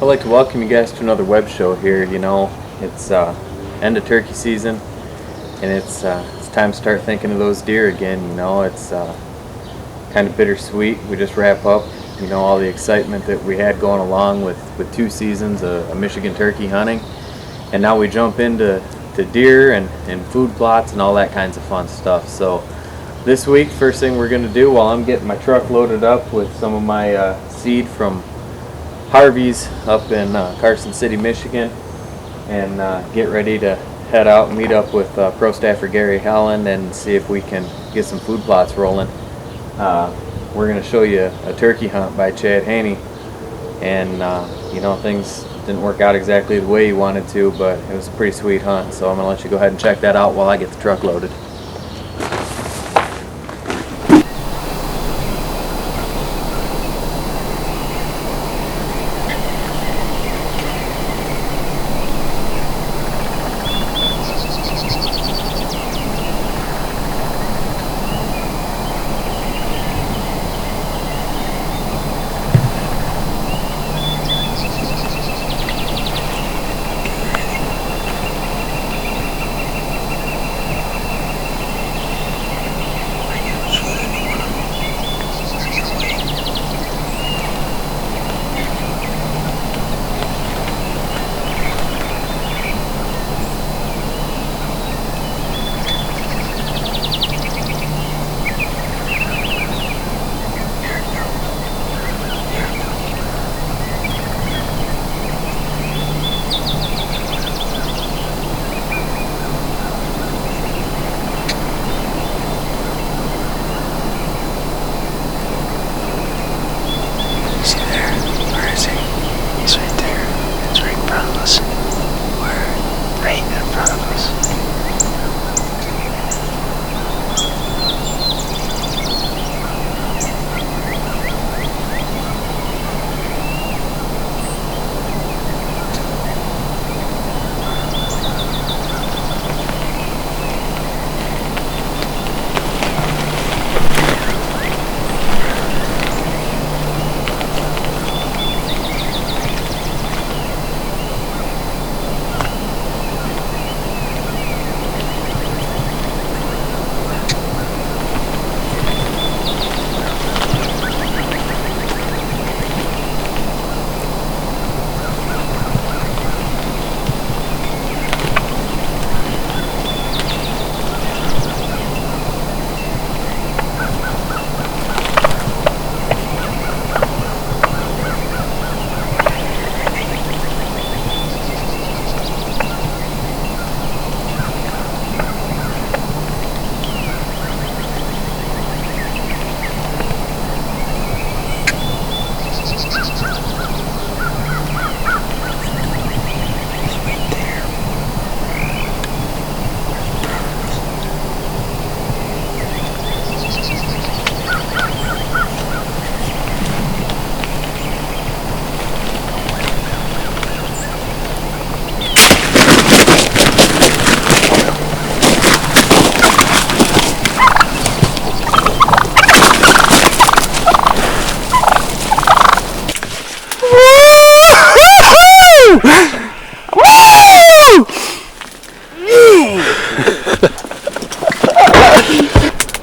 I'd like to welcome you guys to another web show here. It's end of turkey season, and it's time to start thinking of those deer again. It's kind of bittersweet. We just wrap up, all the excitement that we had going along with 2 seasons of Michigan turkey hunting, and now we jump into deer and food plots and all that kinds of fun stuff. So this week, first thing we're going to do while I'm getting my truck loaded up with some of my seed from Harvey's up in Carson City, Michigan, and get ready to head out and meet up with Pro Staffer Gary Holland and see if we can get some food plots rolling. We're going to show you a turkey hunt by Chad Haney, and things didn't work out exactly the way he wanted to, but it was a pretty sweet hunt, so I'm going to let you go ahead and check that out while I get the truck loaded.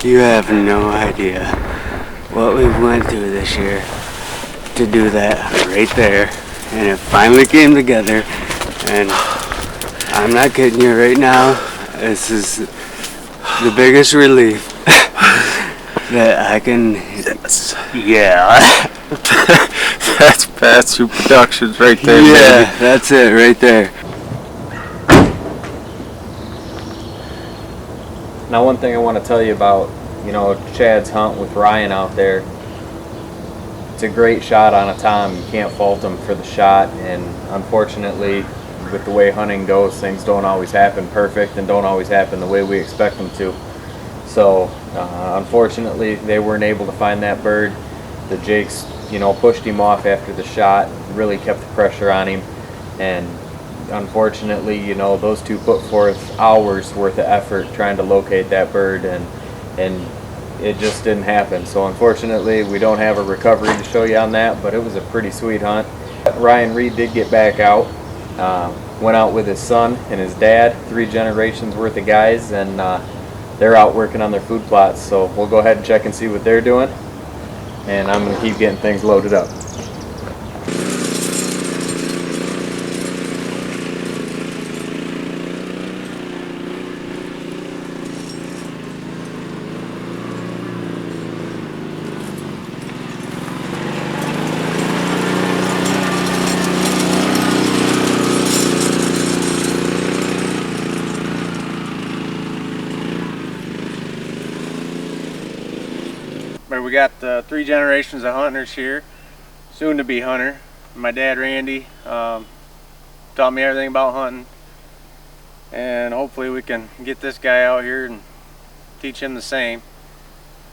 You have no idea what we went through this year to do that right there, and it finally came together, and I'm not kidding you right now, this is the biggest relief that I can, That's Fast Food Productions right there, yeah, baby. that's it right there. Now, one thing I want to tell you about, Chad's hunt with Ryan out there. It's a great shot on a tom. You can't fault him for the shot, and unfortunately, with the way hunting goes, things don't always happen perfect and don't always happen the way we expect them to. So, unfortunately, they weren't able to find that bird. The Jakes, pushed him off after the shot, really kept the pressure on him, and unfortunately, those two put forth hours worth of effort trying to locate that bird, and it just didn't happen. So unfortunately, we don't have a recovery to show you on that, but it was a pretty sweet hunt. Ryan Reed did get back out. Went out with his son and his dad, 3 generations worth of guys, and they're out working on their food plots. So we'll go ahead and check and see what they're doing. And I'm going to keep getting things loaded up. We got 3 generations of hunters here, soon to be hunter. My dad Randy taught me everything about hunting, and hopefully we can get this guy out here and teach him the same.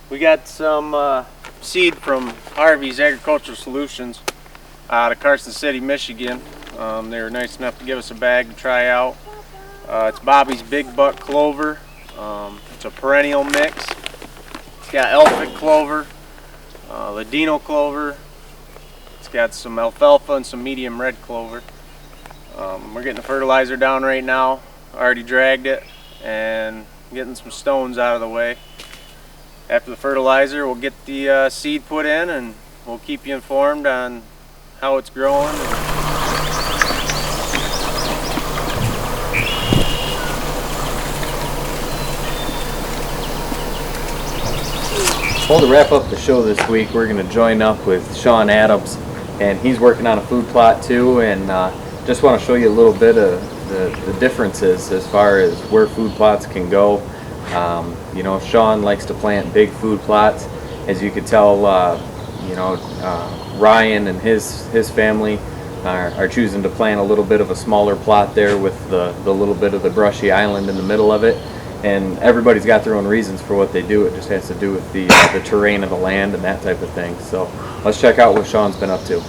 We got some seed from Harvey's Agricultural Solutions out of Carson City, Michigan. They were nice enough to give us a bag to try out. It's Bobby's Big Buck Clover. It's a perennial mix. It's got Elphick clover, Ladino clover. It's got some alfalfa and some medium red clover. We're getting the fertilizer down right now. Already dragged it and getting some stones out of the way. After the fertilizer, we'll get the seed put in, and we'll keep you informed on how it's growing. Well, to wrap up the show this week, we're going to join up with Shawn Adams, and he's working on a food plot too, and just want to show you a little bit of the differences as far as where food plots can go. You know, Shawn likes to plant big food plots. As you could tell, Ryan and his family are choosing to plant a little bit of a smaller plot there with the little bit of the brushy island in the middle of it. And everybody's got their own reasons for what they do. It just has to do with the terrain of the land and that type of thing. So let's check out what Shawn's been up to.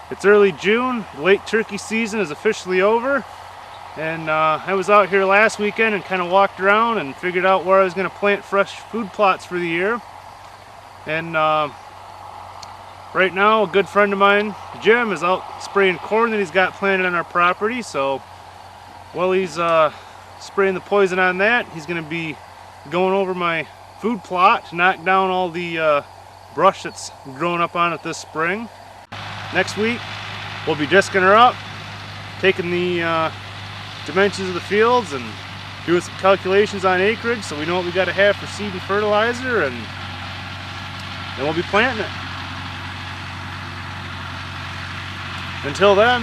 It's early June, late turkey season is officially over, and I was out here last weekend and kind of walked around and figured out where I was going to plant fresh food plots for the year. And right now a good friend of mine, Jim, is out spraying corn that he's got planted on our property. So while he's spraying the poison on that, he's going to be going over my food plot to knock down all the brush that's grown up on it this spring. Next week we'll be disking her up, taking the dimensions of the fields and doing some calculations on acreage so we know what we got to have for seed and fertilizer, and then we'll be planting it. Until then,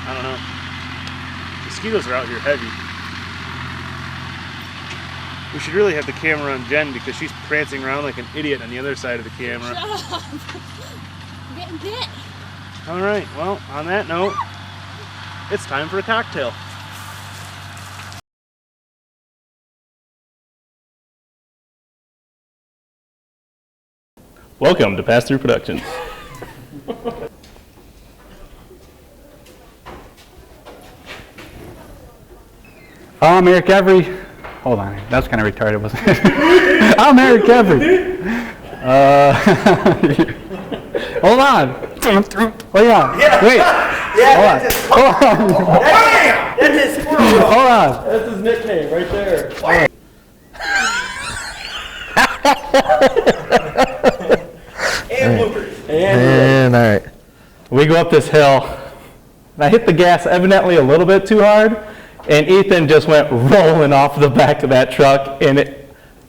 I don't know. Mosquitoes are out here heavy. We should really have the camera on Jen because she's prancing around like an idiot on the other side of the camera. Shut up! I'm getting bit. All right, well, on that note, it's time for a cocktail. Welcome to Pass Through Productions. I'm Eric Every. Hold on, that's kind of retarded, wasn't it? I'm Eric Every. Hold on. Oh yeah. Wait. Yeah, hold on. that's his squirrel. Hold on. That's his nickname right there. And bloopers. And all right. We go up this hill, and I hit the gas evidently a little bit too hard, and Ethan just went rolling off the back of that truck, and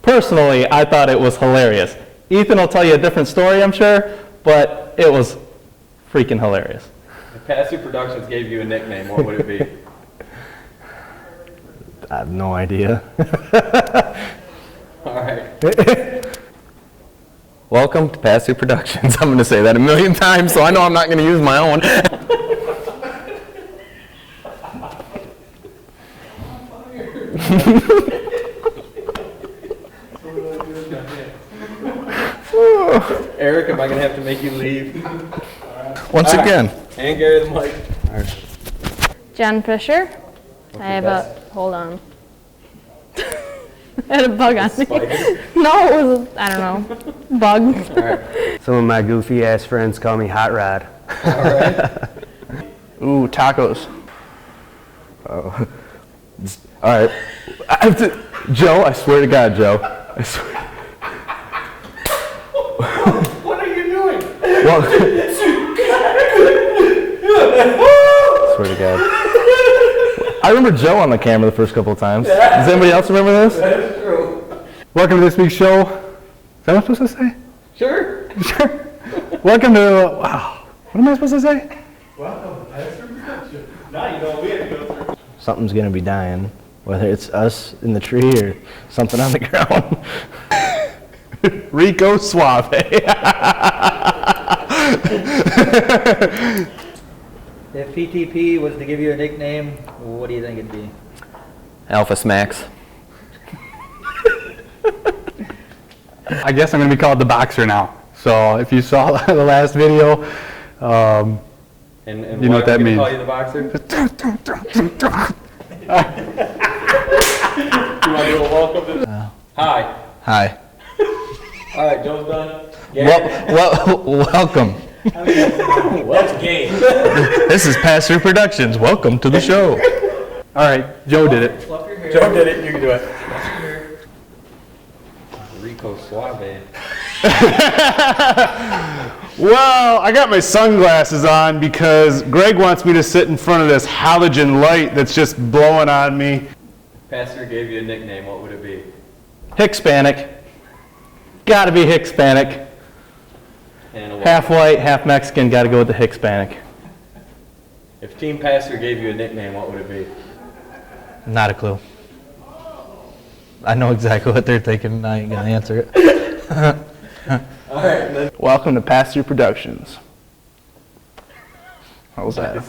personally, I thought it was hilarious. Ethan will tell you a different story, I'm sure, but it was freaking hilarious. If Pass Through Productions gave you a nickname, what would it be? I have no idea. All right. Welcome to Pass Through Productions. I'm going to say that a million times, so I know I'm not going to use my own. Eric, am I going to have to make you leave? Once again. And Gary the mic. Jen Fisher. I have a, hold on. Had a bug on me. No, it was, I don't know, bug. Some of my goofy ass friends call me Hot Rod. Ooh, tacos. Oh. All right. I have to, Joe, I swear to God, Joe. I swear. What are you doing? Well, swear to God. I remember Joe on the camera the first couple of times. Does anybody else remember this? That is true. Welcome to this week's show. Is that what I'm supposed to say? Sure. Sure. Welcome to, wow. What am I supposed to say? Welcome. That's your production. Now you know we had to go through. Something's gonna be dying, whether it's us in the tree or something on the ground. Rico Suave. If PTP was to give you a nickname, what do you think it'd be? Alpha Smacks. I guess I'm going to be called the Boxer now. So if you saw the last video, And you know what that means. Call you the boxer? You want to do a welcome? Hi. Hi. All right, Joe's done. Welcome. That's gay. This is Pastor Productions. Welcome to the show. all right, Joe did it. Joe did it. You can do it. Rico Suave. Well, I got my sunglasses on because Greg wants me to sit in front of this halogen light that's just blowing on me. Pastor gave you a nickname. What would it be? Hispanic. Gotta be Hispanic. And a Half white, half Mexican. Gotta go with the Hispanic. If Team Pastor gave you a nickname, what would it be? Not a clue. I know exactly what they're thinking. I ain't gonna answer it. All right. Welcome to Pastor Productions. What was that?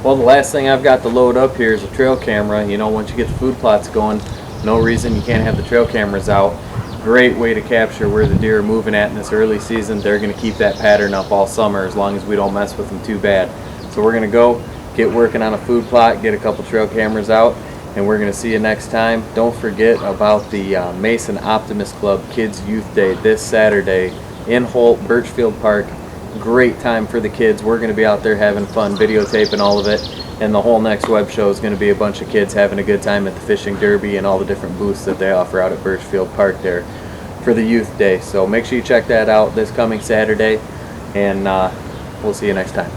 Well, the last thing I've got to load up here is a trail camera. You know, once you get the food plots going, no reason you can't have the trail cameras out. Great way to capture where the deer are moving at in this early season. They're going to keep that pattern up all summer as long as we don't mess with them too bad. So we're going to go get working on a food plot, get a couple trail cameras out, and we're going to see you next time. Don't forget about the Mason Optimist Club Kids Youth Day this Saturday in Holt, Birchfield Park. Great time for the kids. We're going to be out there having fun, videotaping all of it, and the whole next web show is going to be a bunch of kids having a good time at the fishing derby and all the different booths that they offer out at Birchfield Park there for the Youth Day. So make sure you check that out this coming Saturday, and we'll see you next time.